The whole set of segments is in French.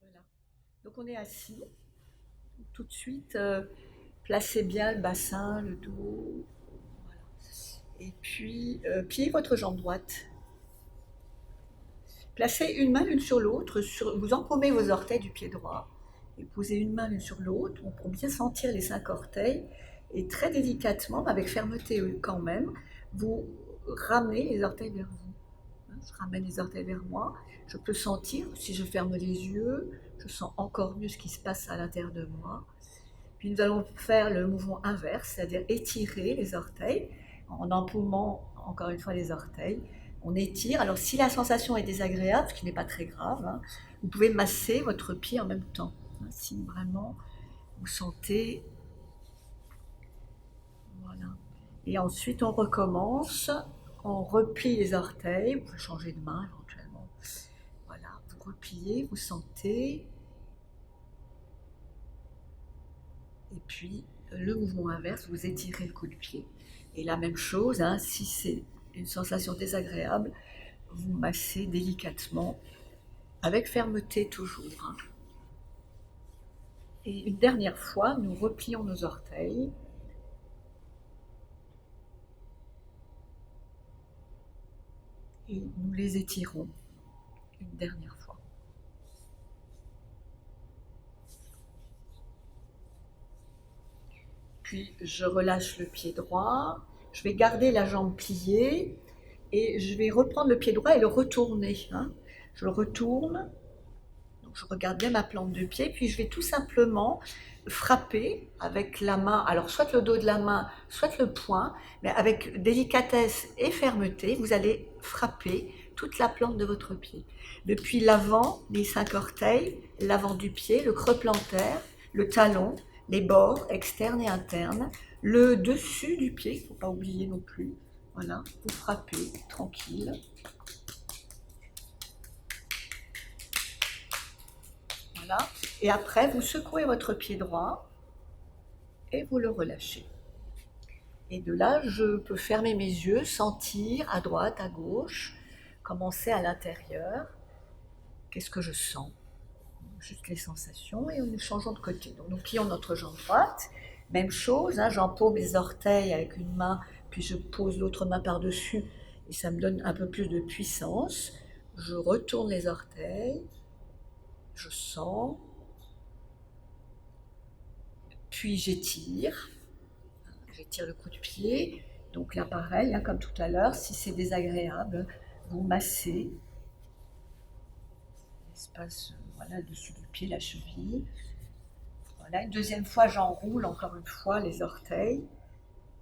Voilà. Donc on est assis. Tout de suite, placez bien le bassin, le dos. Voilà. Et puis, pliez votre jambe droite. Placez une main l'une sur l'autre. Vous empaumez vos orteils du pied droit. Et posez une main l'une sur l'autre pour bien sentir les 5 orteils. Et très délicatement, avec fermeté quand même, vous ramenez les orteils vers vous. Je ramène les orteils vers moi. Je peux sentir, si je ferme les yeux, je sens encore mieux ce qui se passe à l'intérieur de moi. Puis nous allons faire le mouvement inverse, c'est-à-dire étirer les orteils en empaumant encore une fois les orteils. On étire. Alors si la sensation est désagréable, ce qui n'est pas très grave, hein, vous pouvez masser votre pied en même temps. Si vraiment vous sentez. Voilà. Et ensuite on recommence. On replie les orteils. Vous pouvez changer de main éventuellement. Voilà. Vous repliez, vous sentez. Et puis, le mouvement inverse, vous étirez le coup de pied. Et la même chose, hein, si c'est une sensation désagréable, vous massez délicatement, avec fermeté toujours. Hein. Et une dernière fois, nous replions nos orteils. Et nous les étirons une dernière fois. Puis je relâche le pied droit, je vais garder la jambe pliée et je vais reprendre le pied droit et le retourner. Hein. Je le retourne, donc je regarde bien ma plante de pied, puis je vais tout simplement frapper avec la main, alors soit le dos de la main, soit le poing, mais avec délicatesse et fermeté, vous allez frapper toute la plante de votre pied. Depuis l'avant, les 5 orteils, l'avant du pied, le creux plantaire, le talon, les bords externes et internes, le dessus du pied, il ne faut pas oublier non plus. Voilà, vous frappez tranquille. Voilà. Et après, vous secouez votre pied droit et vous le relâchez. Et de là, je peux fermer mes yeux, sentir à droite, à gauche, commencer à l'intérieur. Qu'est-ce que je sens? Juste les sensations et nous changeons de côté. Donc nous plions notre jambe droite. Même chose, hein, j'empaume mes orteils avec une main, puis je pose l'autre main par-dessus et ça me donne un peu plus de puissance. Je retourne les orteils, je sens, puis j'étire. J'étire le coup de pied. Donc là, pareil, hein, comme tout à l'heure, si c'est désagréable, vous massez l'espace, voilà, le dessus du pied, la cheville. Voilà, une deuxième fois, j'enroule encore une fois les orteils.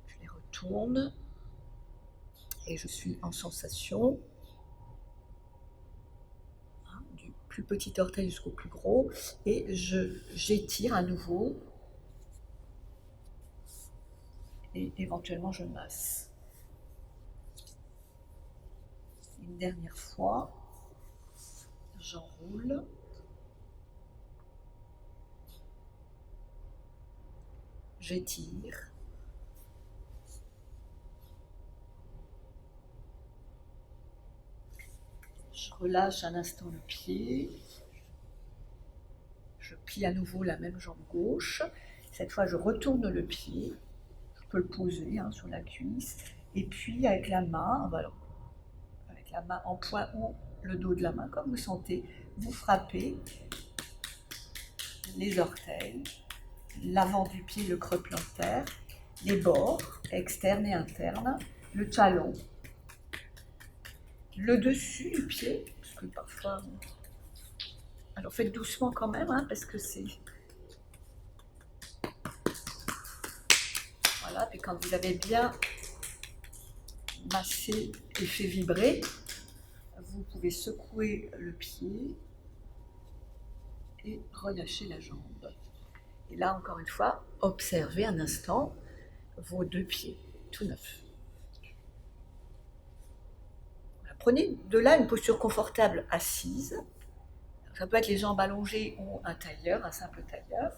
Je les retourne et je suis en sensation. Hein, du plus petit orteil jusqu'au plus gros. Et j'étire à nouveau. Et éventuellement, je masse. Une dernière fois, j'enroule. J'étire. Je relâche un instant le pied. Je plie à nouveau la même jambe gauche. Cette fois, je retourne le pied. Je peux le poser hein, sur la cuisse. Et puis, avec la main, voilà, avec la main en point ou le dos de la main, comme vous sentez, vous frappez les orteils, l'avant du pied, le creux plantaire, les bords externes et internes, le talon, le dessus du pied, parce que parfois. Alors faites doucement quand même, hein, parce que c'est. Voilà, puis quand vous avez bien massé et fait vibrer, vous pouvez secouer le pied et relâcher la jambe. Et là, encore une fois, observez un instant vos 2 pieds, tout neufs. Prenez de là une posture confortable assise. Ça peut être les jambes allongées ou un tailleur, un simple tailleur.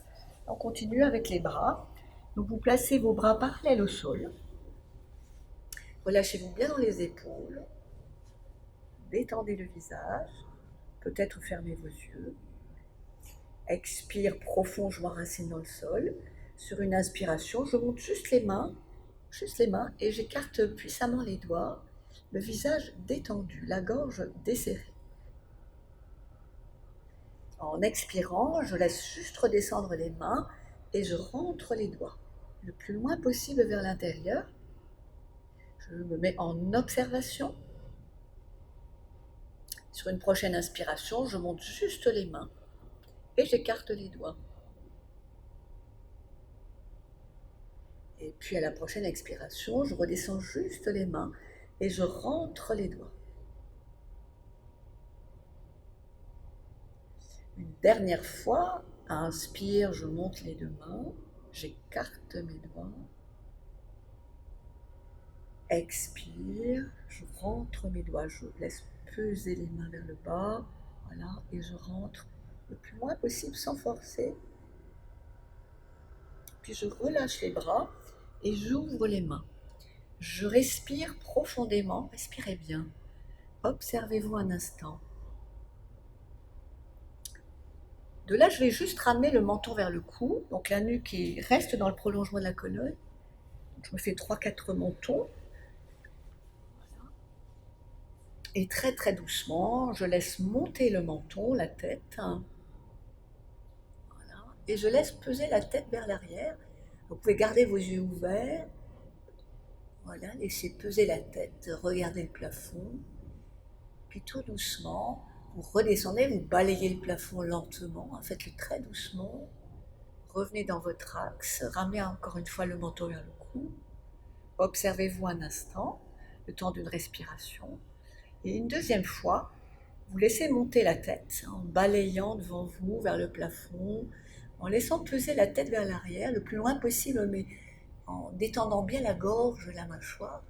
On continue avec les bras. Donc vous placez vos bras parallèles au sol. Relâchez-vous bien dans les épaules. Détendez le visage. Peut-être fermez vos yeux. Expire profond, je m'enracine dans le sol. Sur une inspiration, je monte juste les mains, et j'écarte puissamment les doigts, le visage détendu, la gorge desserrée. En expirant, je laisse juste redescendre les mains et je rentre les doigts le plus loin possible vers l'intérieur. Je me mets en observation. Sur une prochaine inspiration, je monte juste les mains et j'écarte les doigts. Et puis à la prochaine expiration, je redescends juste les mains et je rentre les doigts. Une dernière fois, inspire, je monte les deux mains, j'écarte mes doigts. Expire, je rentre mes doigts, je laisse peser les mains vers le bas, voilà, et je rentre le plus loin possible sans forcer. Puis je relâche les bras et j'ouvre les mains. Je respire profondément, respirez bien. Observez-vous un instant. De là, je vais juste ramener le menton vers le cou, donc la nuque reste dans le prolongement de la colonne. Je me fais 3-4 mentons. Voilà. Et très très doucement, je laisse monter le menton, la tête. Voilà. Et je laisse peser la tête vers l'arrière. Vous pouvez garder vos yeux ouverts. Voilà, laissez peser la tête, regardez le plafond. Puis tout doucement, vous redescendez, vous balayez le plafond lentement, faites-le très doucement. Revenez dans votre axe, ramenez encore une fois le menton vers le cou. Observez-vous un instant, le temps d'une respiration. Et une deuxième fois, vous laissez monter la tête en balayant devant vous vers le plafond, en laissant peser la tête vers l'arrière le plus loin possible, mais en détendant bien la gorge, la mâchoire.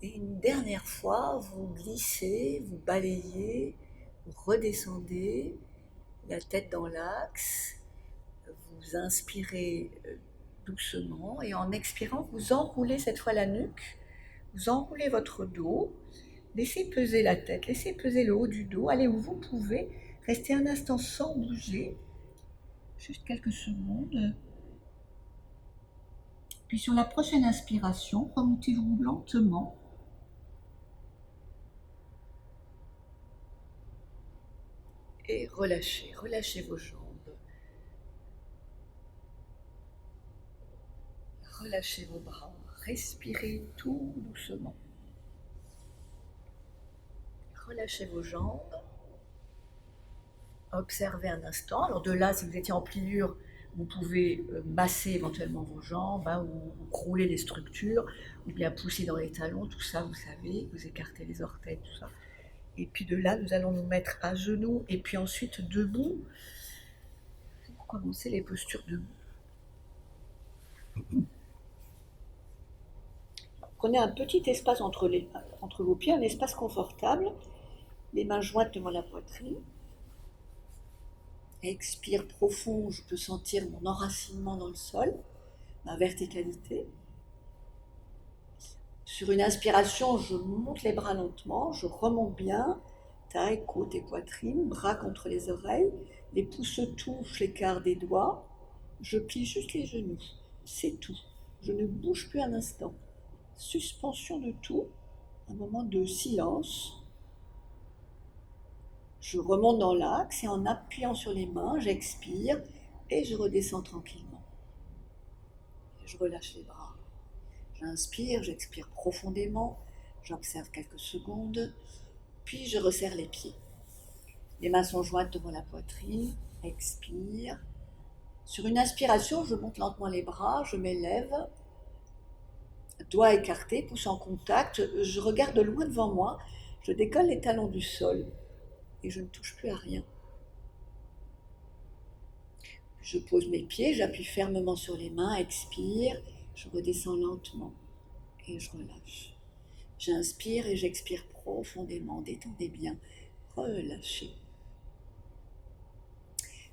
Et une dernière fois, vous glissez, vous balayez, vous redescendez, la tête dans l'axe, vous inspirez doucement et en expirant, vous enroulez cette fois la nuque, vous enroulez votre dos, laissez peser la tête, laissez peser le haut du dos, allez où vous pouvez, restez un instant sans bouger, juste quelques secondes. Puis sur la prochaine inspiration, remontez-vous lentement. Et relâchez, relâchez vos jambes. Relâchez vos bras, respirez tout doucement. Relâchez vos jambes. Observez un instant. Alors de là, si vous étiez en pliure, vous pouvez masser éventuellement vos jambes, ou rouler les structures, ou bien pousser dans les talons, tout ça, vous savez, vous écartez les orteils, tout ça. Et puis de là, nous allons nous mettre à genoux, et puis ensuite debout, pour commencer les postures debout. Prenez un petit espace entre vos pieds, un espace confortable, les mains jointes devant la poitrine. Expire profond, je peux sentir mon enracinement dans le sol, ma verticalité. Sur une inspiration, je monte les bras lentement, je remonte bien, taille, côte et poitrine, bras contre les oreilles, les pouces se touchent l'écart des doigts, je plie juste les genoux, c'est tout. Je ne bouge plus un instant. Suspension de tout, un moment de silence. Je remonte dans l'axe et en appuyant sur les mains, j'expire et je redescends tranquillement. Je relâche les bras. J'inspire, j'expire profondément, j'observe quelques secondes, puis je resserre les pieds. Les mains sont jointes devant la poitrine, expire. Sur une inspiration, je monte lentement les bras, je m'élève, doigts écartés, pouces en contact, je regarde loin devant moi, je décolle les talons du sol et je ne touche plus à rien. Je pose mes pieds, j'appuie fermement sur les mains, expire, je redescends lentement et je relâche. J'inspire et j'expire profondément, détendez bien, relâchez.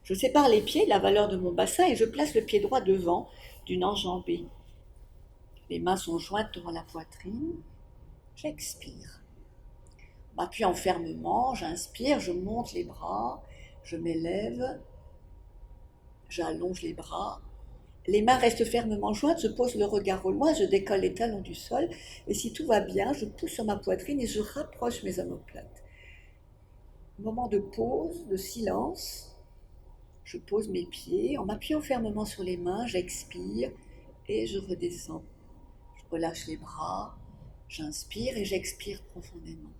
Je sépare les pieds de la valeur de mon bassin et je place le pied droit devant d'une enjambée. Les mains sont jointes devant la poitrine, j'expire. M'appuyant fermement, j'inspire, je monte les bras, je m'élève, j'allonge les bras. Les mains restent fermement jointes, je pose le regard au loin, je décolle les talons du sol, et si tout va bien, je pousse sur ma poitrine et je rapproche mes omoplates. Moment de pause, de silence, je pose mes pieds, en m'appuyant fermement sur les mains, j'expire et je redescends. Je relâche les bras, j'inspire et j'expire profondément.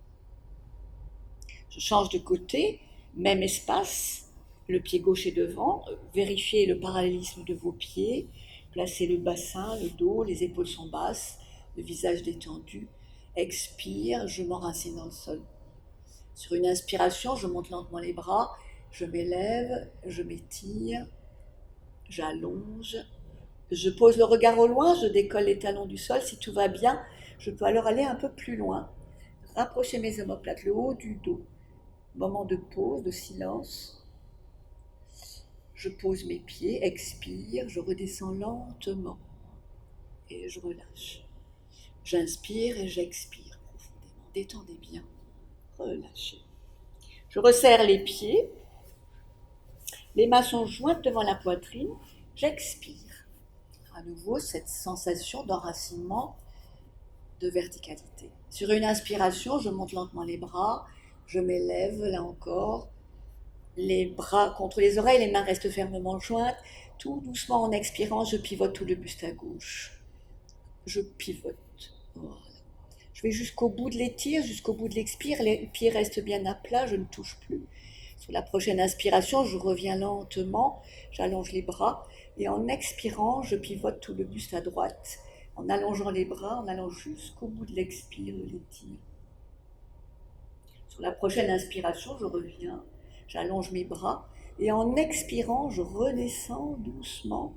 Je change de côté, même espace, le pied gauche est devant, vérifiez le parallélisme de vos pieds, placez le bassin, le dos, les épaules sont basses, le visage détendu. Expire, je m'enracine dans le sol. Sur une inspiration, je monte lentement les bras, je m'élève, je m'étire, j'allonge, je pose le regard au loin, je décolle les talons du sol. Si tout va bien, je peux alors aller un peu plus loin, rapprocher mes omoplates, le haut du dos. Moment de pause, de silence. Je pose mes pieds, expire, je redescends lentement et je relâche. J'inspire et j'expire profondément. Détendez bien, relâchez. Je resserre les pieds, les mains sont jointes devant la poitrine, j'expire. À nouveau, cette sensation d'enracinement, de verticalité. Sur une inspiration, je monte lentement les bras, je m'élève, là encore, les bras contre les oreilles, les mains restent fermement jointes. Tout doucement, en expirant, je pivote tout le buste à gauche. Je pivote. Voilà. Je vais jusqu'au bout de l'étire, jusqu'au bout de l'expire. Les pieds restent bien à plat, je ne touche plus. Sur la prochaine inspiration, je reviens lentement, j'allonge les bras. Et en expirant, je pivote tout le buste à droite. En allongeant les bras, en allant jusqu'au bout de l'expire, de l'étire. Sur la prochaine inspiration, je reviens, j'allonge mes bras et en expirant, je redescends doucement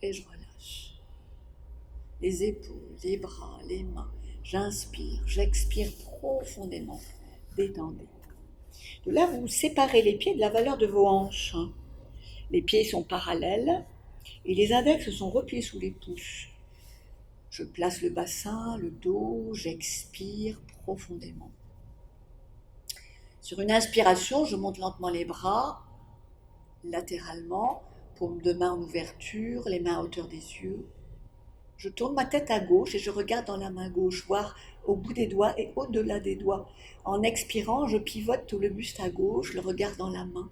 et je relâche. Les épaules, les bras, les mains, j'inspire, j'expire profondément, détendez. De là, vous séparez les pieds de la valeur de vos hanches. Les pieds sont parallèles et les index sont repliés sous les pouces. Je place le bassin, le dos, j'expire profondément. Sur une inspiration, je monte lentement les bras, latéralement, paume de main en ouverture, les mains à hauteur des yeux. Je tourne ma tête à gauche et je regarde dans la main gauche, voire au bout des doigts et au-delà des doigts. En expirant, je pivote tout le buste à gauche, le regard dans la main.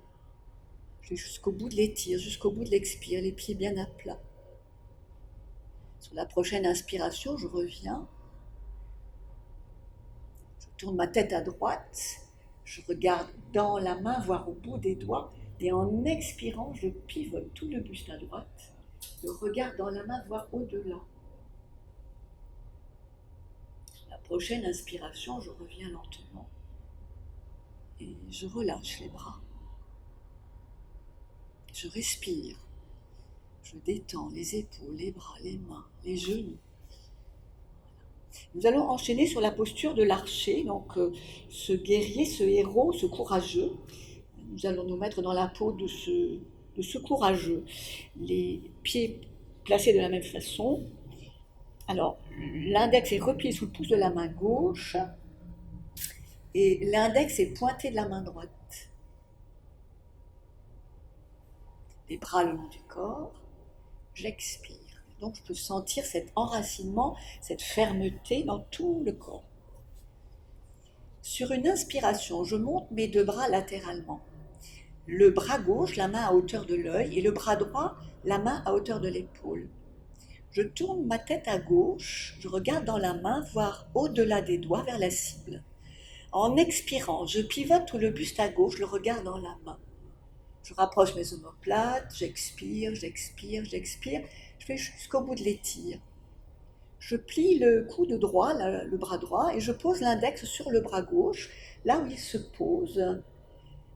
Je vais jusqu'au bout de l'étire, jusqu'au bout de l'expire, les pieds bien à plat. Sur la prochaine inspiration, je reviens. Je tourne ma tête à droite. Je regarde dans la main, voire au bout des doigts, et en expirant, je pivote tout le buste à droite, le regard dans la main, voire au-delà. La prochaine inspiration, je reviens lentement et je relâche les bras. Je respire, je détends les épaules, les bras, les mains, les genoux. Nous allons enchaîner sur la posture de l'archer, donc ce guerrier, ce héros, ce courageux. Nous allons nous mettre dans la peau de ce courageux. Les pieds placés de la même façon. Alors, l'index est replié sous le pouce de la main gauche et l'index est pointé de la main droite. Les bras le long du corps. J'expire. Donc, je peux sentir cet enracinement, cette fermeté dans tout le corps. Sur une inspiration, je monte mes deux bras latéralement. Le bras gauche, la main à hauteur de l'œil, et le bras droit, la main à hauteur de l'épaule. Je tourne ma tête à gauche, je regarde dans la main, voire au-delà des doigts vers la cible. En expirant, je pivote tout le buste à gauche, le regard dans la main. Je rapproche mes omoplates, j'expire, j'expire, j'expire. Je vais jusqu'au bout de l'étire. Je plie le coude droit, le bras droit, et je pose l'index sur le bras gauche, là où il se pose.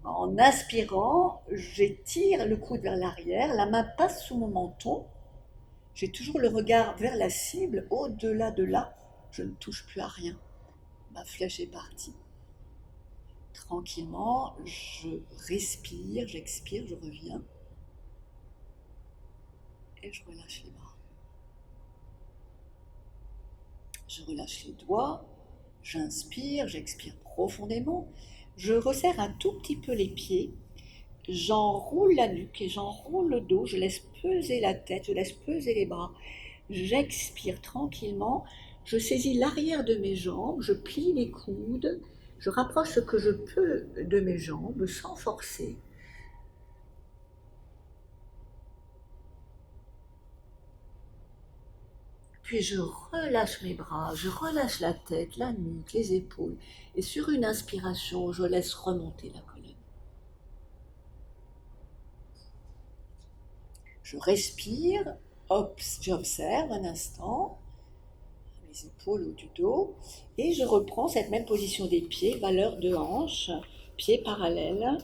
En inspirant, j'étire le coude vers l'arrière, la main passe sous mon menton. J'ai toujours le regard vers la cible, au-delà de là, je ne touche plus à rien. Ma flèche est partie. Tranquillement, je respire, j'expire, je reviens. Et je relâche les bras. Je relâche les doigts, j'inspire, j'expire profondément. Je resserre un tout petit peu les pieds, j'enroule la nuque et j'enroule le dos, je laisse peser la tête, je laisse peser les bras. J'expire tranquillement, je saisis l'arrière de mes jambes, je plie les coudes, je rapproche ce que je peux de mes jambes sans forcer. Puis je relâche mes bras, je relâche la tête, la nuque, les épaules. Et sur une inspiration, je laisse remonter la colonne. Je respire, j'observe un instant mes épaules ou du dos, et je reprends cette même position des pieds, valeur de hanche, pieds parallèles,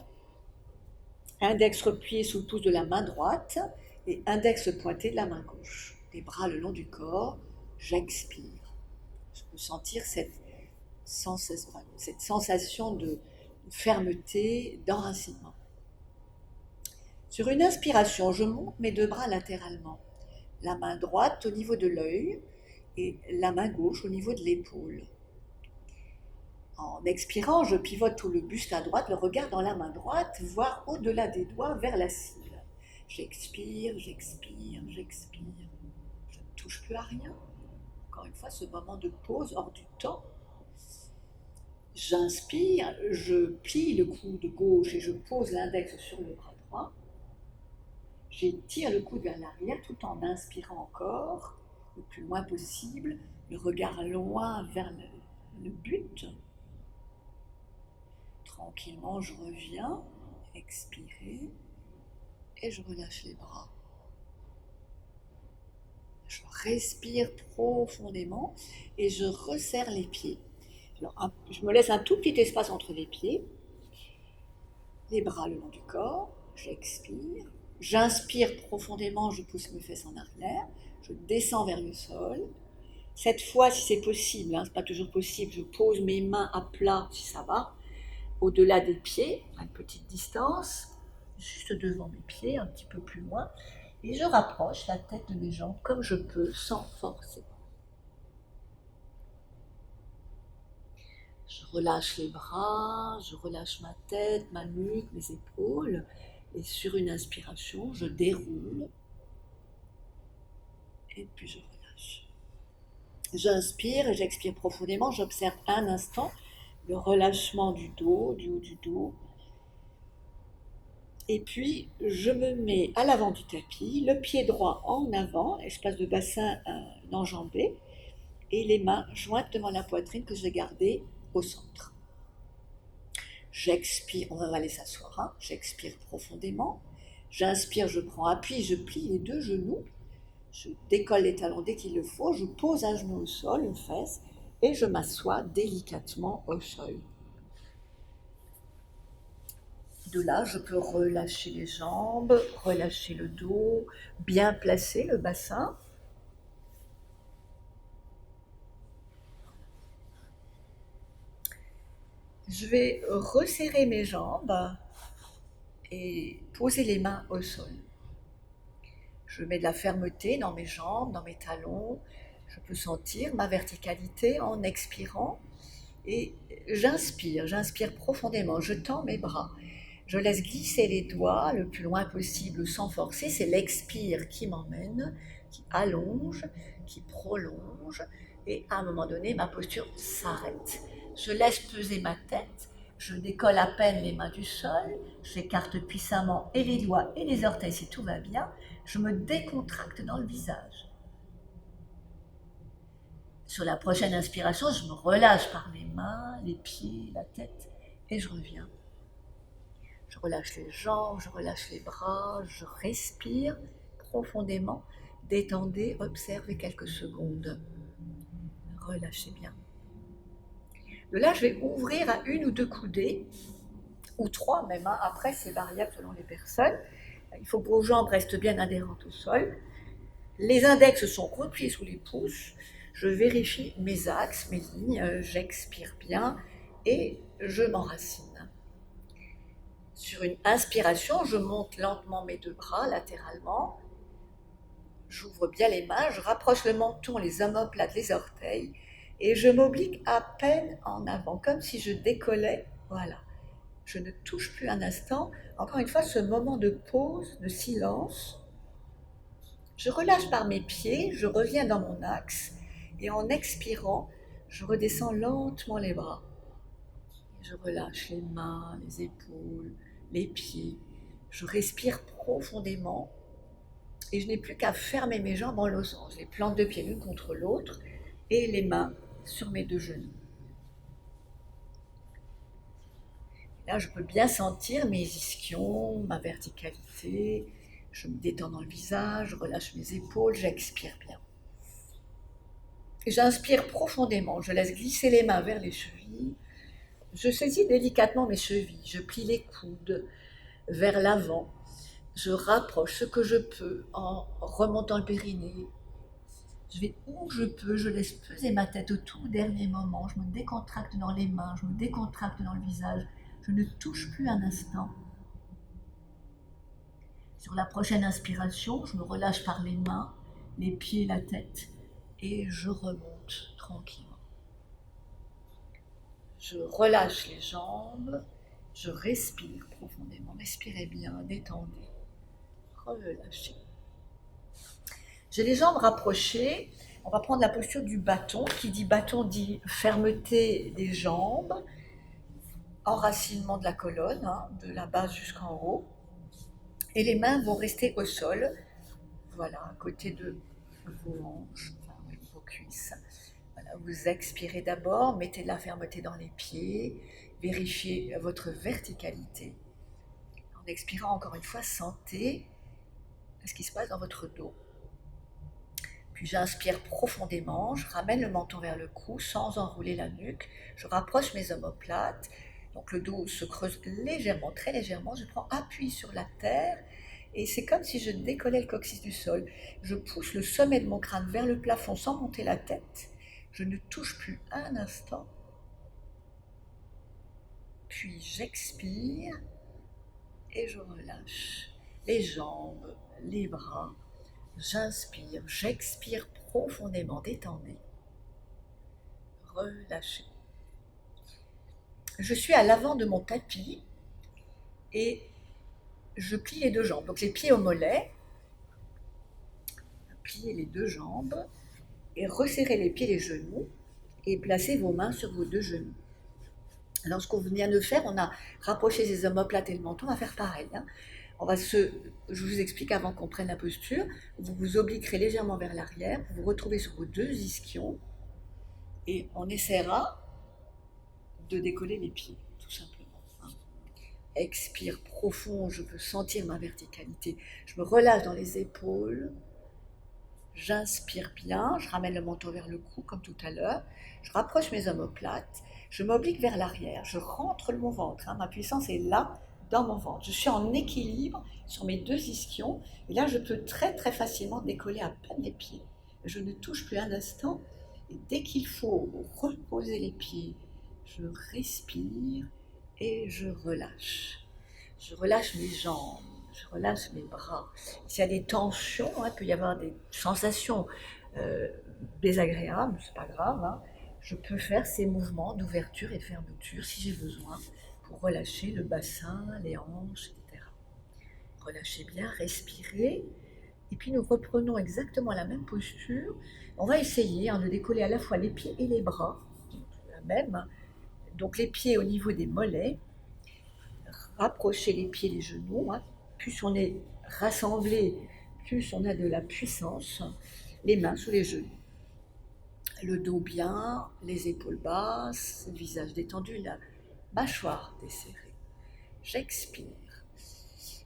index replié sous le pouce de la main droite et index pointé de la main gauche. Les bras le long du corps, j'expire. Je peux sentir cette sensation de fermeté, d'enracinement. Sur une inspiration, je monte mes deux bras latéralement. La main droite au niveau de l'œil et la main gauche au niveau de l'épaule. En expirant, je pivote tout le buste à droite, le regard dans la main droite, voire au-delà des doigts vers la cible. J'expire, j'expire, j'expire. Je ne touche plus à rien. Encore une fois, ce moment de pause hors du temps. J'inspire, je plie le coude gauche et je pose l'index sur le bras droit. J'étire le coude vers l'arrière tout en inspirant encore, le plus loin possible, le regard loin vers le but. Tranquillement, je reviens, expirer, et je relâche les bras. Je respire profondément et je resserre les pieds. Alors, je me laisse un tout petit espace entre les pieds, les bras le long du corps, j'expire. J'inspire profondément, je pousse mes fesses en arrière, je descends vers le sol. Cette fois, si c'est possible, c'est pas toujours possible, je pose mes mains à plat, si ça va, au-delà des pieds, à une petite distance, juste devant mes pieds, un petit peu plus loin, et je rapproche la tête de mes jambes comme je peux, sans forcer. Je relâche les bras, je relâche ma tête, ma nuque, mes épaules, et sur une inspiration, je déroule, et puis je relâche. J'inspire et j'expire profondément, j'observe un instant le relâchement du dos, du haut du dos, et puis je me mets à l'avant du tapis, le pied droit en avant, espace de bassin enjambé, et les mains jointes devant la poitrine que je vais garder au centre. J'expire, on va aller s'asseoir, j'expire profondément, j'inspire, je prends appui, je plie les deux genoux, je décolle les talons dès qu'il le faut, je pose un genou au sol, une fesse, et je m'assois délicatement au sol. De là, je peux relâcher les jambes, relâcher le dos, bien placer le bassin. Je vais resserrer mes jambes et poser les mains au sol. Je mets de la fermeté dans mes jambes, dans mes talons. Je peux sentir ma verticalité en expirant. Et j'inspire profondément, je tends mes bras. Je laisse glisser les doigts le plus loin possible sans forcer. C'est l'expire qui m'emmène, qui allonge, qui prolonge. Et à un moment donné, ma posture s'arrête. Je laisse peser ma tête. Je décolle à peine les mains du sol. J'écarte puissamment et les doigts et les orteils si tout va bien. Je me décontracte dans le visage. Sur la prochaine inspiration, je me relâche par les mains, les pieds, la tête, et je reviens. Je relâche les jambes, je relâche les bras, je respire profondément, détendez, observez quelques secondes. Relâchez bien. De là, je vais ouvrir à une ou deux coudées, ou trois même, après c'est variable selon les personnes. Il faut que vos jambes restent bien adhérentes au sol. Les index sont repliés sous les pouces. Je vérifie mes axes, mes lignes, j'expire bien et je m'enracine. Sur une inspiration, je monte lentement mes deux bras latéralement. J'ouvre bien les mains, je rapproche le menton, les omoplates, les orteils et je m'oblique à peine en avant, comme si je décollais. Voilà. Je ne touche plus un instant. Encore une fois, ce moment de pause, de silence. Je relâche par mes pieds, je reviens dans mon axe et en expirant, je redescends lentement les bras. Je relâche les mains, les épaules, les pieds. Je respire profondément et je n'ai plus qu'à fermer mes jambes en losange. Les plantes de pied l'une contre l'autre et les mains sur mes 2 genoux. Là, je peux bien sentir mes ischions, ma verticalité. Je me détends dans le visage, je relâche mes épaules, j'expire bien. Et j'inspire profondément, je laisse glisser les mains vers les chevilles. Je saisis délicatement mes chevilles, je plie les coudes vers l'avant. Je rapproche ce que je peux en remontant le périnée. Je vais où je peux, je laisse peser ma tête au tout dernier moment. Je me décontracte dans les mains, je me décontracte dans le visage. Je ne touche plus un instant. Sur la prochaine inspiration, je me relâche par les mains, les pieds, la tête et je remonte tranquillement. Je relâche les jambes, je respire profondément. Respirez bien, détendez, relâchez. J'ai les jambes rapprochées. On va prendre la posture du bâton. Qui dit bâton dit fermeté des jambes, enracinement de la colonne, de la base jusqu'en haut. Et les mains vont rester au sol, voilà, à côté de vos hanches, enfin, vos cuisses. Voilà, vous expirez d'abord, mettez de la fermeté dans les pieds, vérifiez votre verticalité. En expirant encore une fois, sentez ce qui se passe dans votre dos. Puis j'inspire profondément, je ramène le menton vers le cou sans enrouler la nuque, je rapproche mes omoplates, donc le dos se creuse légèrement, très légèrement, je prends appui sur la terre et c'est comme si je décollais le coccyx du sol. Je pousse le sommet de mon crâne vers le plafond sans monter la tête, je ne touche plus un instant, puis j'expire et je relâche les jambes, les bras. J'inspire, j'expire profondément, détendez, relâchez. Je suis à l'avant de mon tapis et je plie les 2 jambes. Donc les pieds au mollet, pliez les 2 jambes et resserrez les pieds et les genoux et placez vos mains sur vos 2 genoux. Alors ce qu'on vient de faire, on a rapproché les omoplates et le menton, on va faire pareil. Je vous explique avant qu'on prenne la posture, vous vous obliquerez légèrement vers l'arrière, vous vous retrouvez sur vos 2 ischions et on essaiera de décoller les pieds, tout simplement. Expire profond, je veux sentir ma verticalité. Je me relâche dans les épaules, j'inspire bien, je ramène le menton vers le cou comme tout à l'heure, je rapproche mes omoplates, je m'oblique vers l'arrière, je rentre mon ventre, ma puissance est là, dans mon ventre. Je suis en équilibre sur mes 2 ischions et là je peux très très facilement décoller à peine les pieds. Je ne touche plus un instant et dès qu'il faut reposer les pieds, je respire et je relâche. Je relâche mes jambes, je relâche mes bras. S'il y a des tensions, il peut y avoir des sensations désagréables, c'est pas grave. Je peux faire ces mouvements d'ouverture et de fermeture si j'ai besoin pour relâcher le bassin, les hanches, etc. Relâchez bien, respirez. Et puis nous reprenons exactement la même posture. On va essayer de décoller à la fois les pieds et les bras. La même. Donc les pieds au niveau des mollets. Rapprochez les pieds et les genoux. Plus on est rassemblés, plus on a de la puissance. Les mains sous les genoux. Le dos bien, les épaules basses, le visage détendu, la mâchoire desserrée. J'expire.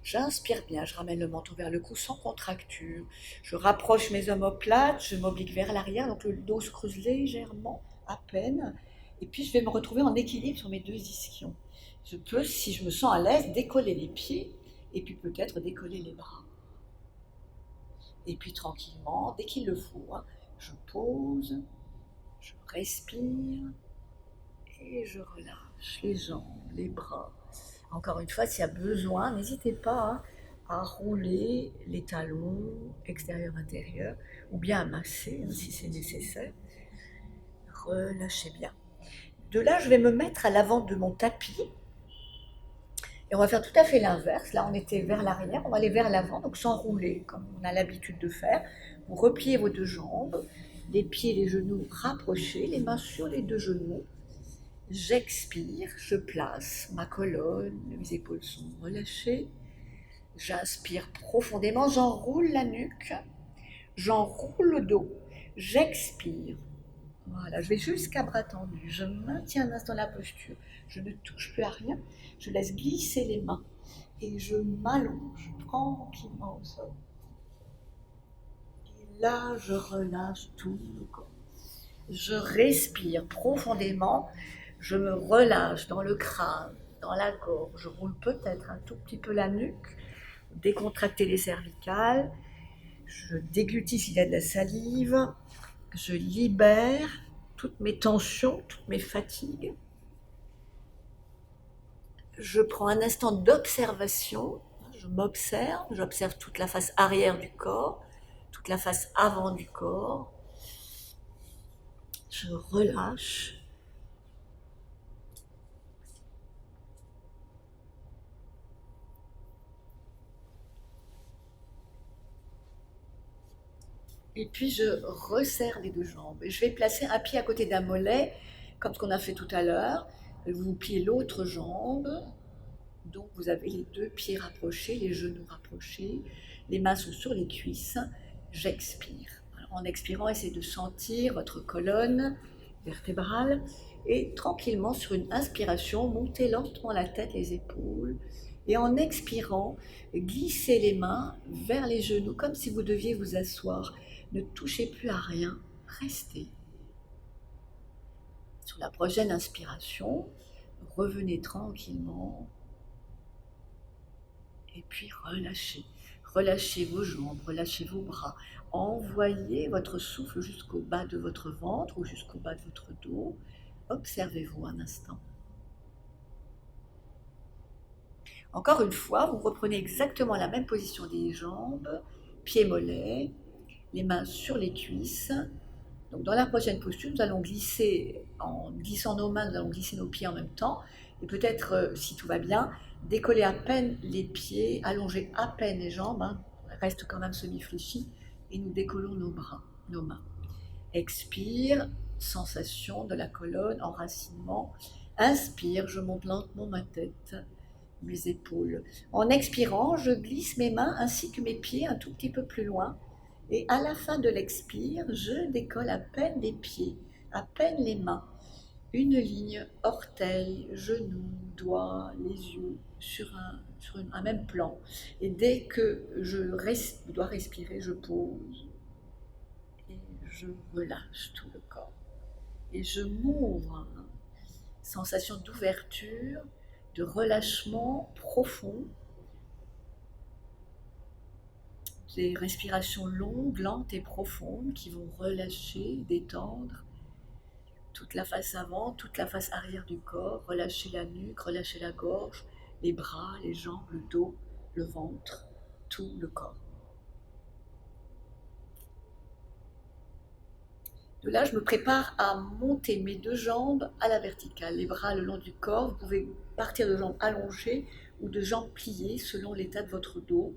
J'inspire bien, je ramène le menton vers le cou sans contracture. Je rapproche mes omoplates, je m'oblique vers l'arrière, donc le dos se creuse légèrement, à peine. Et puis je vais me retrouver en équilibre sur mes 2 ischions. Je peux, si je me sens à l'aise, décoller les pieds et puis peut-être décoller les bras. Et puis tranquillement, dès qu'il le faut, je pose, je respire et je relâche les jambes, les bras. Encore une fois, s'il y a besoin, n'hésitez pas à rouler les talons extérieur-intérieur ou bien à masser si c'est nécessaire. Relâchez bien. De là, je vais me mettre à l'avant de mon tapis Et on va faire tout à fait l'inverse. Là, on était vers l'arrière, on va aller vers l'avant, donc s'enrouler comme on a l'habitude de faire. Vous repliez vos deux jambes, les pieds, les genoux rapprochés, les mains sur les deux genoux. J'expire, je place ma colonne, mes épaules sont relâchées. J'inspire profondément, j'enroule la nuque, j'enroule le dos. J'expire. Voilà, je vais jusqu'à bras tendus. Je maintiens un instant la posture. Je ne touche plus à rien. Je laisse glisser les mains et je m'allonge tranquillement au sol. Et là, je relâche tout le corps. Je respire profondément. Je me relâche dans le crâne, dans la gorge. Je roule peut-être un tout petit peu la nuque. Décontracter les cervicales. Je déglutis s'il y a de la salive. Je libère toutes mes tensions, toutes mes fatigues. Je prends un instant d'observation, je m'observe, j'observe toute la face arrière du corps, toute la face avant du corps. Je relâche. Et puis je resserre les deux jambes. Et je vais placer un pied à côté d'un mollet, comme ce qu'on a fait tout à l'heure. Vous pliez l'autre jambe. Donc vous avez les deux pieds rapprochés, les genoux rapprochés, les mains sont sur les cuisses. J'expire. Alors, en expirant, essayez de sentir votre colonne vertébrale et tranquillement sur une inspiration, montez lentement la tête, les épaules. Et en expirant, glissez les mains vers les genoux comme si vous deviez vous asseoir. Ne touchez plus à rien, restez. Sur la prochaine inspiration, revenez tranquillement. Et puis relâchez. Relâchez vos jambes, relâchez vos bras. Envoyez votre souffle jusqu'au bas de votre ventre ou jusqu'au bas de votre dos. Observez-vous un instant. Encore une fois, vous reprenez exactement la même position des jambes, pieds mollets, les mains sur les cuisses. Donc dans la prochaine posture, nous allons glisser, en glissant nos mains, nous allons glisser nos pieds en même temps. Et peut-être, si tout va bien, décoller à peine les pieds, allonger à peine les jambes, reste quand même semi-fléchi, et nous décollons nos bras, nos mains. Expire, sensation de la colonne, enracinement. Inspire, je monte lentement ma tête, mes épaules. En expirant, je glisse mes mains ainsi que mes pieds un tout petit peu plus loin. Et à la fin de l'expire, je décolle à peine les pieds, à peine les mains. Une ligne, orteil, genou, doigts, les yeux, sur un même plan. Et dès que je dois respirer, je pose. Et je relâche tout le corps. Et je m'ouvre. Sensation d'ouverture, de relâchement profond. Des respirations longues, lentes et profondes qui vont relâcher, détendre toute la face avant, toute la face arrière du corps, relâcher la nuque, relâcher la gorge, les bras, les jambes, le dos, le ventre, tout le corps. De là, je me prépare à monter mes deux jambes à la verticale, les bras le long du corps. Vous pouvez partir de jambes allongées ou de jambes pliées selon l'état de votre dos.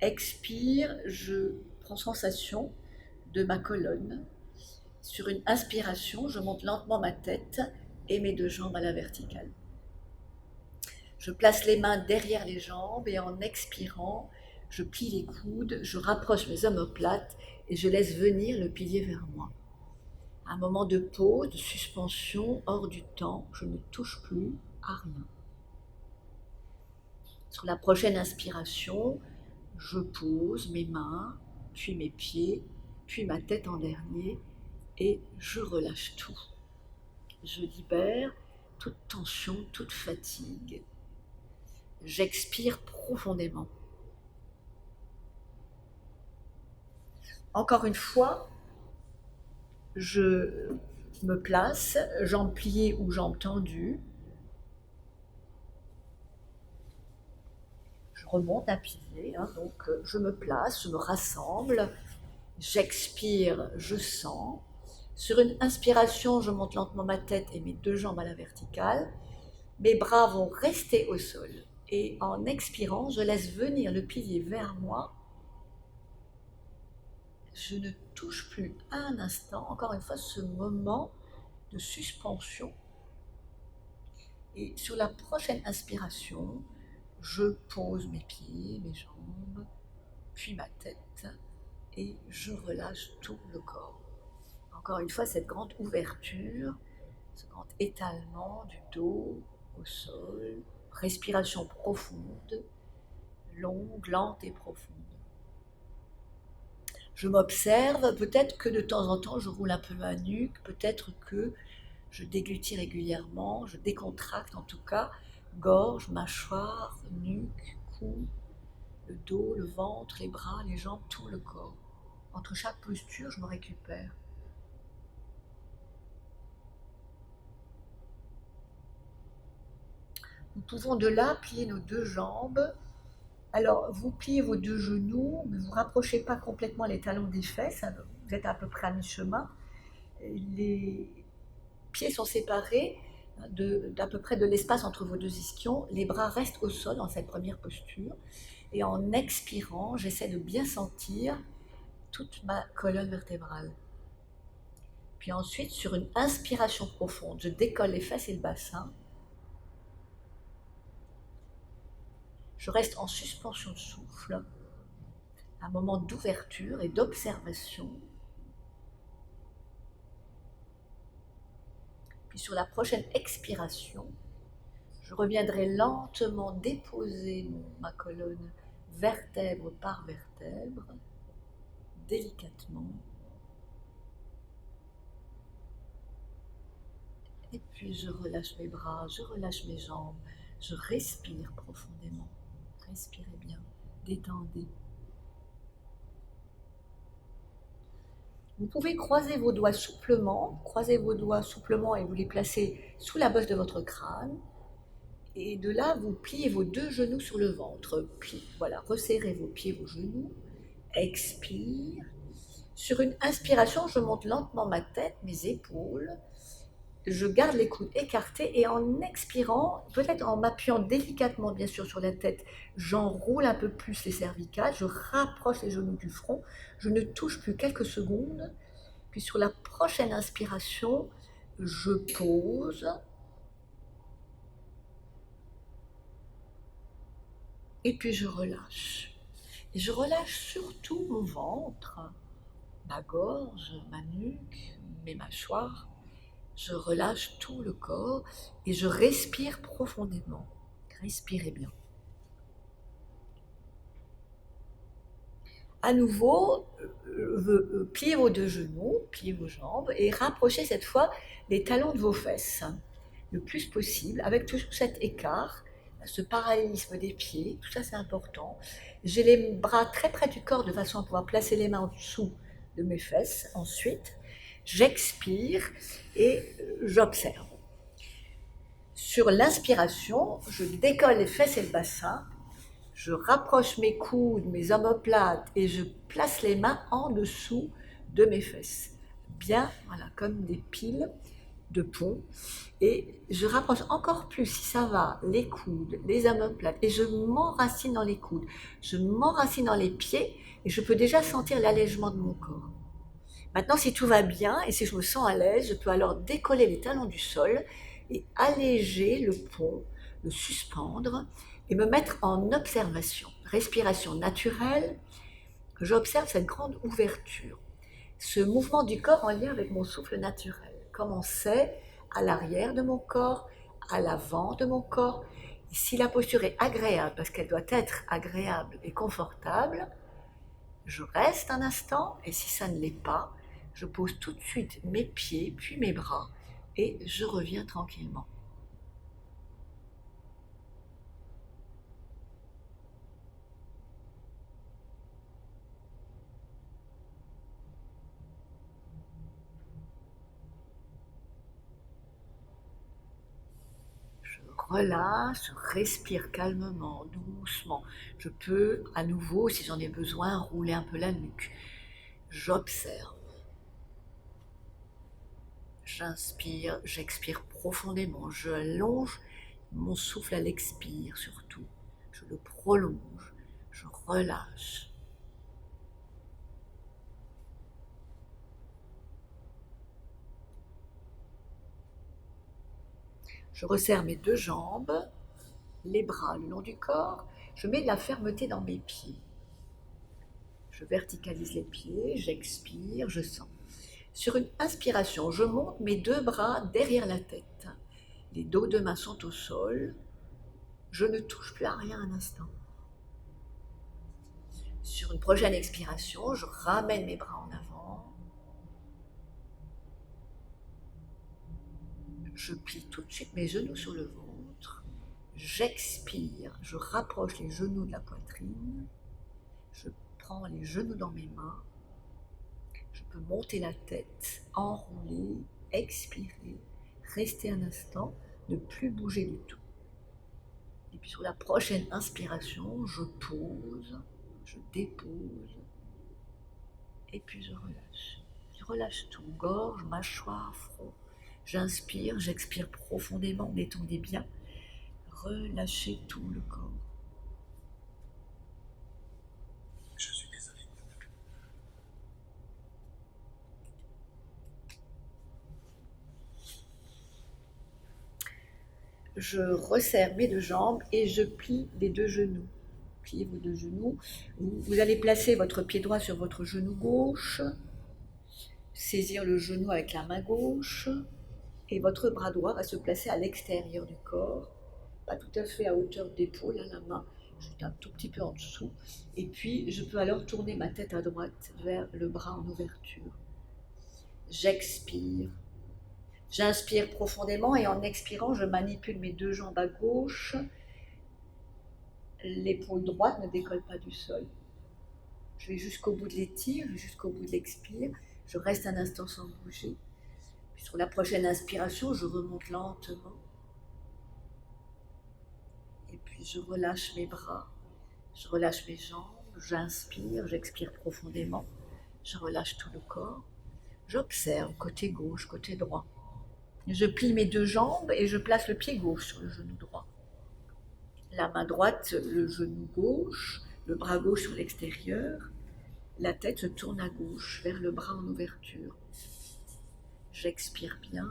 Expire, je prends sensation de ma colonne. Sur une inspiration, je monte lentement ma tête et mes deux jambes à la verticale. Je place les mains derrière les jambes et en expirant, je plie les coudes, je rapproche mes omoplates et je laisse venir le pilier vers moi. Un moment de pause, de suspension, hors du temps, je ne touche plus à rien. Sur la prochaine inspiration, je pose mes mains, puis mes pieds, puis ma tête en dernier et je relâche tout. Je libère toute tension, toute fatigue. J'expire profondément. Encore une fois, je me place, jambes pliées ou jambes tendues. Je remonte un pilier, donc je me place, je me rassemble. J'expire, je sens. Sur une inspiration, je monte lentement ma tête et mes deux jambes à la verticale. Mes bras vont rester au sol Et en expirant, je laisse venir le pilier vers moi. Je ne touche plus un instant, encore une fois, ce moment de suspension. Et sur la prochaine inspiration, je pose mes pieds, mes jambes, puis ma tête, et je relâche tout le corps. Encore une fois, cette grande ouverture, ce grand étalement du dos au sol, respiration profonde, longue, lente et profonde. Je m'observe, peut-être que de temps en temps je roule un peu ma nuque, peut-être que je déglutis régulièrement, je décontracte en tout cas, gorge, mâchoire, nuque, cou, le dos, le ventre, les bras, les jambes, tout le corps. Entre chaque posture, je me récupère. Nous pouvons de là plier nos deux jambes. Alors, vous pliez vos deux genoux, mais vous ne rapprochez pas complètement les talons des fesses, vous êtes à peu près à mi-chemin. Les pieds sont séparés d'à peu près de l'espace entre vos deux ischions. Les bras restent au sol dans cette première posture. Et en expirant, j'essaie de bien sentir toute ma colonne vertébrale. Puis ensuite, sur une inspiration profonde, je décolle les fesses et le bassin. Je reste en suspension de souffle, un moment d'ouverture et d'observation. Puis sur la prochaine expiration, je reviendrai lentement déposer ma colonne vertèbre par vertèbre, délicatement. Et puis je relâche mes bras, je relâche mes jambes, je respire profondément. Respirez bien, détendez. Vous pouvez croiser vos doigts souplement et vous les placez sous la bosse de votre crâne. Et de là, vous pliez vos deux genoux sur le ventre. Puis voilà, resserrez vos pieds, vos genoux. Expire. Sur une inspiration, je monte lentement ma tête, mes épaules. Je garde les coudes écartés et en expirant, peut-être en m'appuyant délicatement bien sûr sur la tête, j'enroule un peu plus les cervicales, je rapproche les genoux du front, je ne touche plus quelques secondes, puis sur la prochaine inspiration, je pose et puis je relâche. Et je relâche surtout mon ventre, ma gorge, ma nuque, mes mâchoires. Je relâche tout le corps et je respire profondément. Respirez bien. À nouveau, pliez vos deux genoux, pliez vos jambes et rapprochez cette fois les talons de vos fesses le plus possible avec tout cet écart, ce parallélisme des pieds, tout ça c'est important. J'ai les bras très près du corps de façon à pouvoir placer les mains en dessous de mes fesses. Ensuite, j'expire et j'observe. Sur l'inspiration, je décolle les fesses et le bassin, je rapproche mes coudes, mes omoplates et je place les mains en dessous de mes fesses. Bien, voilà, comme des piles de pont. Et je rapproche encore plus, si ça va, les coudes, les omoplates, et je m'enracine dans les coudes, je m'enracine dans les pieds, et je peux déjà sentir l'allègement de mon corps. Maintenant, si tout va bien, et si je me sens à l'aise, je peux alors décoller les talons du sol, et alléger le pont, le suspendre, et me mettre en observation. Respiration naturelle, j'observe cette grande ouverture, ce mouvement du corps en lien avec mon souffle naturel. Commencer à l'arrière de mon corps, à l'avant de mon corps. Et si la posture est agréable, parce qu'elle doit être agréable et confortable, je reste un instant, et si ça ne l'est pas, je pose tout de suite mes pieds, puis mes bras, et je reviens tranquillement. Relâche, je respire calmement, doucement. Je peux, à nouveau, si j'en ai besoin, rouler un peu la nuque. J'observe. J'inspire, j'expire profondément. Je allonge mon souffle à l'expire surtout. je le prolonge, je relâche. Je resserre mes deux jambes, les bras le long du corps, je mets de la fermeté dans mes pieds. Je verticalise les pieds, j'expire, je sens. Sur une inspiration, je monte mes deux bras derrière la tête. Les dos de main sont au sol. Je ne touche plus à rien un instant. Sur une prochaine expiration, je ramène mes bras en avant. Je plie tout de suite mes genoux sur le ventre. J'expire, je rapproche les genoux de la poitrine. Je prends les genoux dans mes mains. Je peux monter la tête, enrouler, expirer, rester un instant, ne plus bouger du tout. Et puis sur la prochaine inspiration, je pose, je dépose, et puis je relâche. Je relâche tout, gorge, mâchoire, front. J'inspire, j'expire profondément, détendez bien. Relâchez tout le corps. Je suis désolé. Je resserre mes deux jambes et je plie les deux genoux. Pliez vos deux genoux. Vous allez placer votre pied droit sur votre genou gauche, saisir le genou avec la main gauche, et votre bras droit va se placer à l'extérieur du corps, pas tout à fait à hauteur d'épaule à la main, juste un tout petit peu en dessous. Et puis, je peux alors tourner ma tête à droite vers le bras en ouverture. J'expire. J'inspire profondément et en expirant, je manipule mes deux jambes à gauche. L'épaule droite ne décolle pas du sol. Je vais jusqu'au bout de l'étire, jusqu'au bout de l'expire. Je reste un instant sans bouger. Puis sur la prochaine inspiration, je remonte lentement. Et puis je relâche mes bras, je relâche mes jambes, j'inspire, j'expire profondément. Je relâche tout le corps. J'observe côté gauche, côté droit. Je plie mes deux jambes et je place le pied gauche sur le genou droit. La main droite, le genou gauche, le bras gauche sur l'extérieur. La tête se tourne à gauche, vers le bras en ouverture. J'expire bien.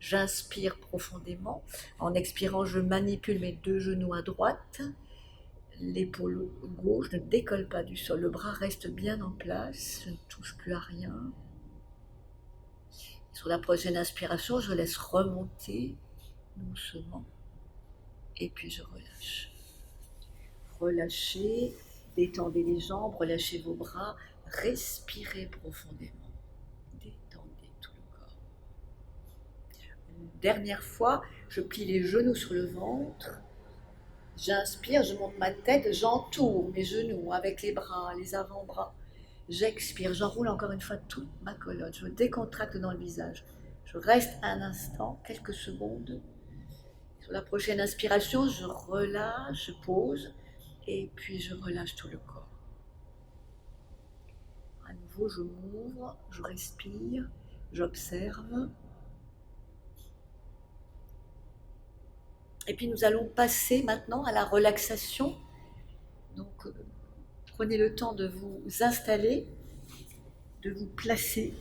J'inspire profondément. En expirant, je manipule mes deux genoux à droite. L'épaule gauche ne décolle pas du sol. Le bras reste bien en place. Je ne touche plus à rien. Sur la prochaine inspiration, je laisse remonter doucement. Et puis je relâche. Relâchez, détendez les jambes, relâchez vos bras, respirez profondément. Détendez tout le corps. Une dernière fois, je plie les genoux sur le ventre. J'inspire, je monte ma tête, j'entoure mes genoux avec les bras, les avant-bras. J'expire, j'enroule encore une fois toute ma colonne. Je me décontracte dans le visage. Je reste un instant, quelques secondes. Sur la prochaine inspiration, je relâche, je pose et puis je relâche tout le corps. À nouveau, je m'ouvre, je respire, j'observe. Et puis nous allons passer maintenant à la relaxation. Donc, prenez le temps de vous installer, de vous placer.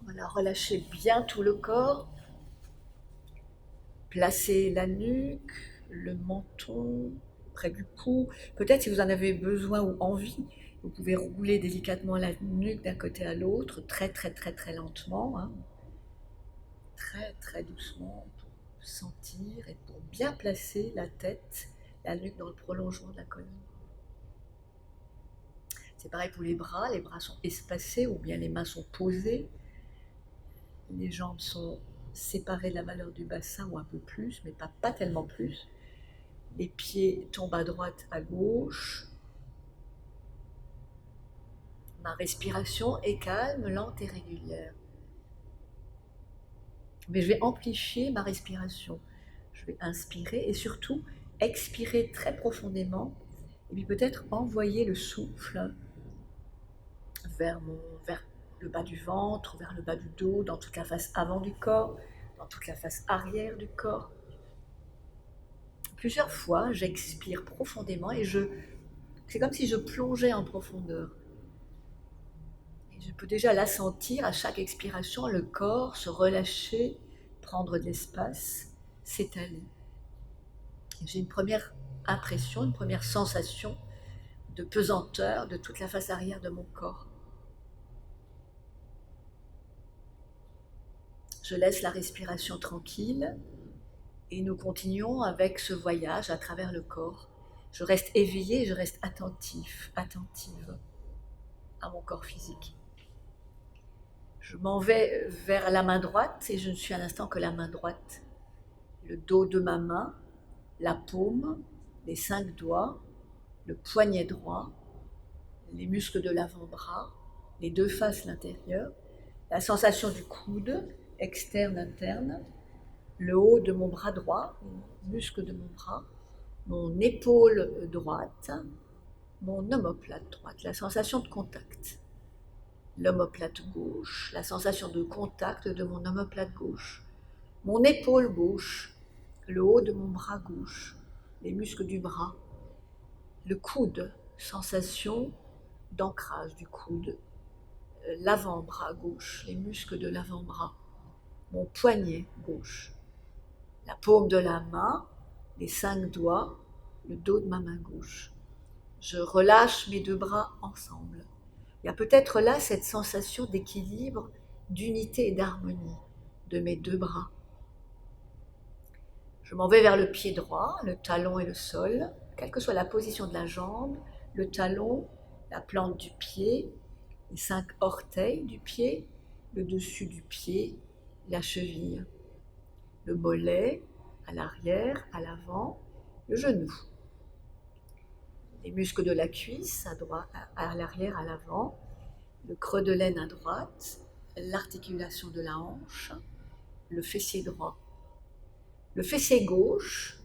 Voilà, relâchez bien tout le corps. Placez la nuque, le menton près du cou. Peut-être si vous en avez besoin ou envie, vous pouvez rouler délicatement la nuque d'un côté à l'autre, très très très très lentement, hein. Très très doucement pour sentir et pour bien placer la tête, la nuque dans le prolongement de la colonne. C'est pareil pour les bras sont espacés ou bien les mains sont posées, les jambes sont séparées de la valeur du bassin ou un peu plus, mais pas tellement plus. Les pieds tombent à droite, à gauche. Ma respiration est calme, lente et régulière. Mais je vais amplifier ma respiration. Je vais inspirer et surtout expirer très profondément et puis peut-être envoyer le souffle vers le bas du ventre, vers le bas du dos, dans toute la face avant du corps, dans toute la face arrière du corps. Plusieurs fois, j'expire profondément et c'est comme si je plongeais en profondeur. Et je peux déjà la sentir à chaque expiration, le corps se relâcher, prendre de l'espace, s'étaler. J'ai une première impression, une première sensation de pesanteur de toute la face arrière de mon corps. Je laisse la respiration tranquille et nous continuons avec ce voyage à travers le corps. Je reste éveillée, je reste attentive à mon corps physique. Je m'en vais vers la main droite et je ne suis à l'instant que la main droite. Le dos de ma main, la paume, les 5 doigts, le poignet droit, les muscles de l'avant-bras, les 2 faces l'intérieur, la sensation du coude, externe, interne, le haut de mon bras droit, les muscles de mon bras, mon épaule droite, mon omoplate droite, la sensation de contact. L'omoplate gauche, la sensation de contact de mon omoplate gauche, mon épaule gauche, le haut de mon bras gauche, les muscles du bras, le coude, sensation d'ancrage du coude, l'avant-bras gauche, les muscles de l'avant-bras, mon poignet gauche, la paume de la main, les 5 doigts, le dos de ma main gauche. Je relâche mes 2 bras ensemble. Il y a peut-être là cette sensation d'équilibre, d'unité et d'harmonie de mes 2 bras. Je m'en vais vers le pied droit, le talon et le sol, quelle que soit la position de la jambe, le talon, la plante du pied, les 5 orteils du pied, le dessus du pied, la cheville, le mollet, à l'arrière, à l'avant, le genou. Les muscles de la cuisse, à l'arrière, à l'avant, le creux de l'aine à droite, l'articulation de la hanche, le fessier droit. Le fessier gauche,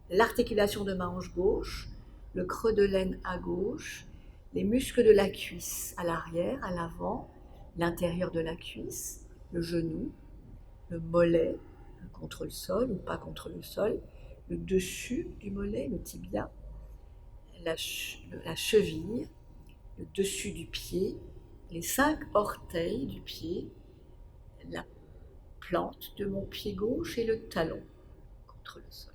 l'articulation de ma hanche gauche, le creux de l'aine à gauche, les muscles de la cuisse à l'arrière, à l'avant, l'intérieur de la cuisse, le genou, le mollet contre le sol ou pas contre le sol, le dessus du mollet, le tibia, la cheville, le dessus du pied, les 5 orteils du pied, la plante de mon pied gauche et le talon contre le sol.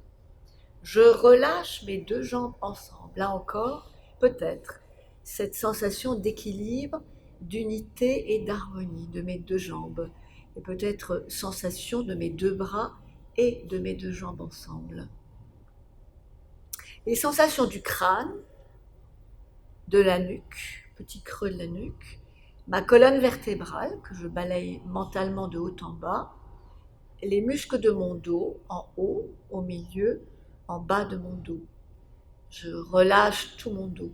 Je relâche mes 2 jambes ensemble. Là encore, peut-être cette sensation d'équilibre, d'unité et d'harmonie de mes 2 jambes. Et peut-être sensation de mes 2 bras et de mes 2 jambes ensemble. Les sensations du crâne, de la nuque, petit creux de la nuque, ma colonne vertébrale que je balaye mentalement de haut en bas, les muscles de mon dos, en haut, au milieu, en bas de mon dos. Je relâche tout mon dos.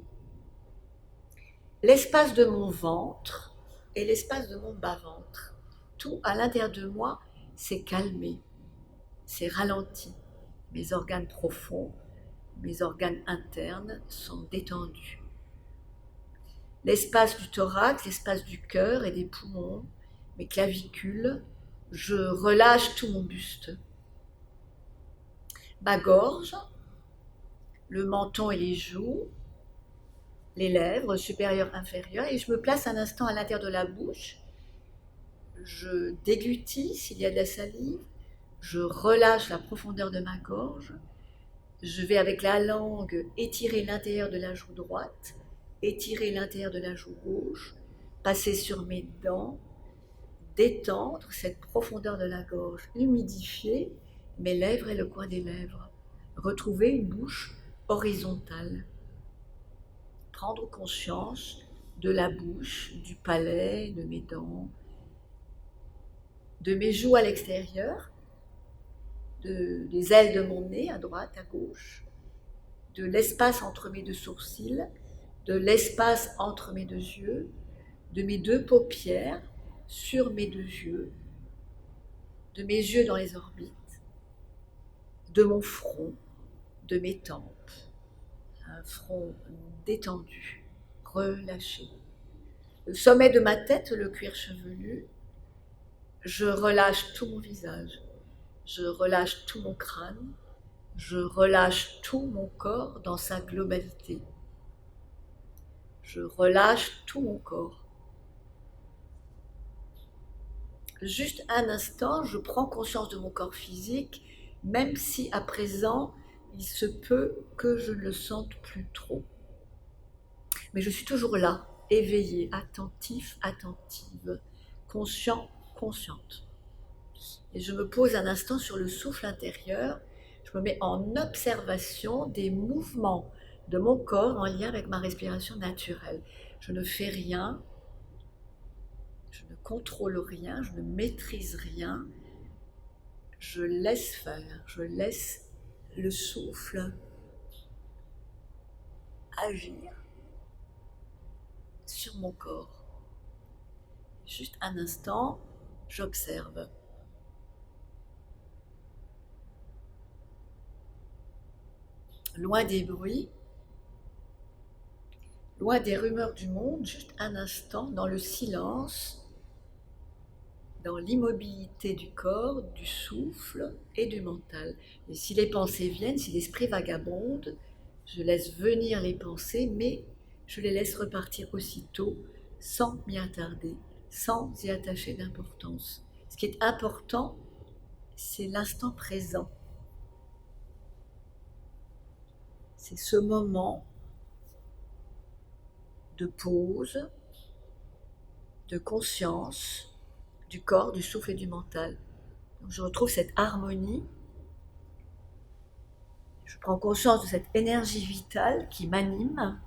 L'espace de mon ventre et l'espace de mon bas-ventre. Tout à l'intérieur de moi s'est calmé, s'est ralenti. Mes organes profonds, mes organes internes sont détendus. L'espace du thorax, l'espace du cœur et des poumons, mes clavicules, je relâche tout mon buste. Ma gorge, le menton et les joues, les lèvres supérieures, inférieures, et je me place un instant à l'intérieur de la bouche. Je déglutis s'il y a de la salive, je relâche la profondeur de ma gorge, je vais avec la langue étirer l'intérieur de la joue droite, étirer l'intérieur de la joue gauche, passer sur mes dents, détendre cette profondeur de la gorge, humidifier mes lèvres et le coin des lèvres, retrouver une bouche horizontale, prendre conscience de la bouche, du palais, de mes dents, de mes joues à l'extérieur, des ailes de mon nez à droite, à gauche, de l'espace entre mes 2 sourcils, de l'espace entre mes 2 yeux, de mes deux paupières sur mes deux yeux, de mes yeux dans les orbites, de mon front, de mes tempes, un front détendu, relâché. Le sommet de ma tête, le cuir chevelu, je relâche tout mon visage, je relâche tout mon crâne, je relâche tout mon corps dans sa globalité. Je relâche tout mon corps. Juste un instant, je prends conscience de mon corps physique, même si à présent, il se peut que je ne le sente plus trop. Mais je suis toujours là, éveillée, attentif, attentive, conscient, consciente. Et je me pose un instant sur le souffle intérieur, je me mets en observation des mouvements de mon corps en lien avec ma respiration naturelle. Je ne fais rien, je ne contrôle rien, je ne maîtrise rien, je laisse faire, je laisse le souffle agir sur mon corps. Juste un instant, j'observe. Loin des bruits, loin des rumeurs du monde, juste un instant, dans le silence, dans l'immobilité du corps, du souffle et du mental. Et si les pensées viennent, si l'esprit vagabonde, je laisse venir les pensées, mais je les laisse repartir aussitôt, sans m'y attarder, sans y attacher d'importance. Ce qui est important, c'est l'instant présent. C'est ce moment de pause, de conscience, du corps, du souffle et du mental. Donc je retrouve cette harmonie. Je prends conscience de cette énergie vitale qui m'anime.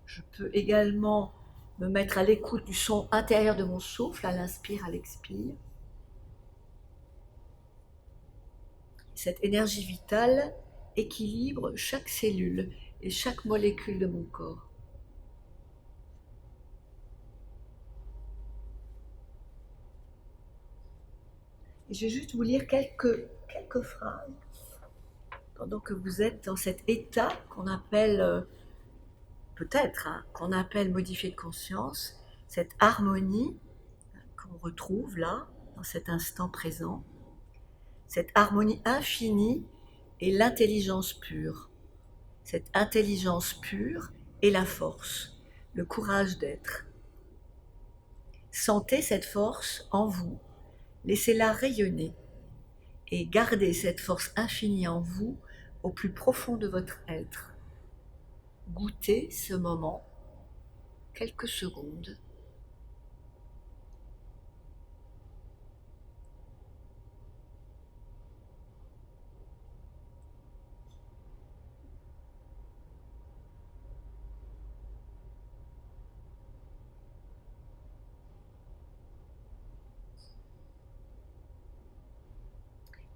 Je peux également me mettre à l'écoute du son intérieur de mon souffle, à l'inspire, à l'expire. Cette énergie vitale équilibre chaque cellule et chaque molécule de mon corps. Et je vais juste vous lire quelques phrases pendant que vous êtes dans cet état qu'on appelle, peut-être, qu'on appelle modifié de conscience, cette harmonie qu'on retrouve là, dans cet instant présent. Cette harmonie infinie est l'intelligence pure. Cette intelligence pure est la force, le courage d'être. Sentez cette force en vous, laissez-la rayonner et gardez cette force infinie en vous au plus profond de votre être. Goûtez ce moment, quelques secondes.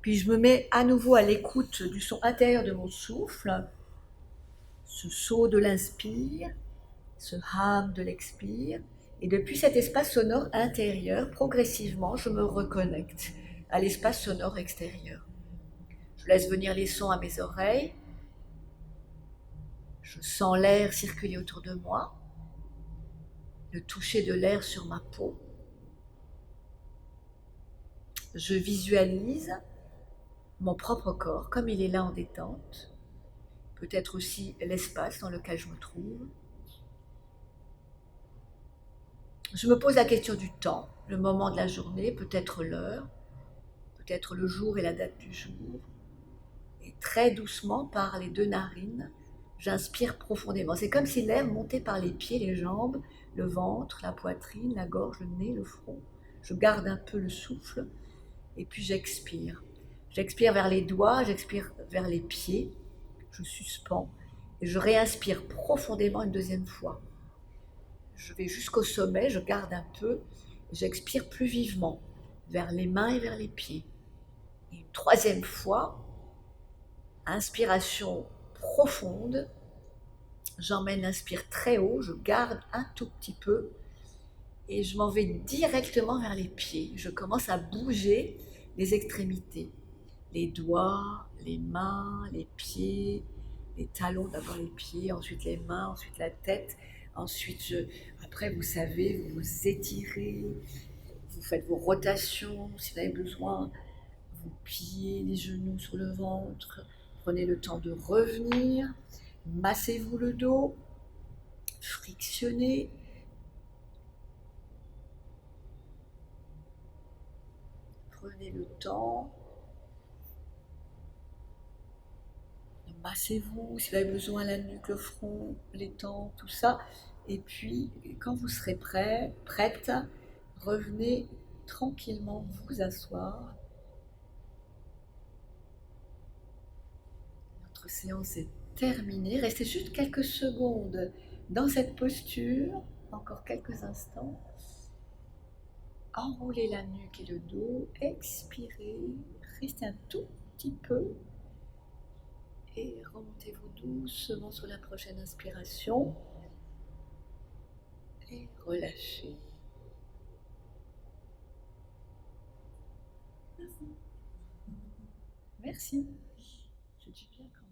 Puis je me mets à nouveau à l'écoute du son intérieur de mon souffle, ce saut de l'inspire, ce hum de l'expire. Et depuis cet espace sonore intérieur, progressivement, je me reconnecte à l'espace sonore extérieur. Je laisse venir les sons à mes oreilles. Je sens l'air circuler autour de moi, le toucher de l'air sur ma peau. Je visualise mon propre corps comme il est là en détente, peut-être aussi l'espace dans lequel je me trouve. Je me pose la question du temps, le moment de la journée, peut-être l'heure, peut-être le jour et la date du jour. Et très doucement, par les deux narines, j'inspire profondément. C'est comme si l'air montait par les pieds, les jambes, le ventre, la poitrine, la gorge, le nez, le front. Je garde un peu le souffle et puis j'expire. J'expire vers les doigts, j'expire vers les pieds, je suspends et je réinspire profondément une deuxième fois. Je vais jusqu'au sommet, je garde un peu, j'expire plus vivement vers les mains et vers les pieds. Et une troisième fois, inspiration profonde, J'emmène l'inspire très haut, je garde un tout petit peu et je m'en vais directement vers les pieds. Je commence à bouger les extrémités, les doigts, les mains, les pieds, les talons, d'abord les pieds, ensuite les mains, ensuite la tête. Ensuite, après, vous savez, vous vous étirez, vous faites vos rotations si vous avez besoin, vous pliez les genoux sur le ventre, prenez le temps de revenir, massez-vous le dos, frictionnez. Prenez le temps, massez-vous si vous avez besoin, la nuque, le front, les tempes, tout ça. Et puis, quand vous serez prêt, prête, revenez tranquillement vous asseoir. Notre séance est terminée. Restez juste quelques secondes dans cette posture, encore quelques instants. Enroulez la nuque et le dos, expirez, restez un tout petit peu et remontez-vous doucement sur la prochaine inspiration et relâchez. Merci. Je dis bien quand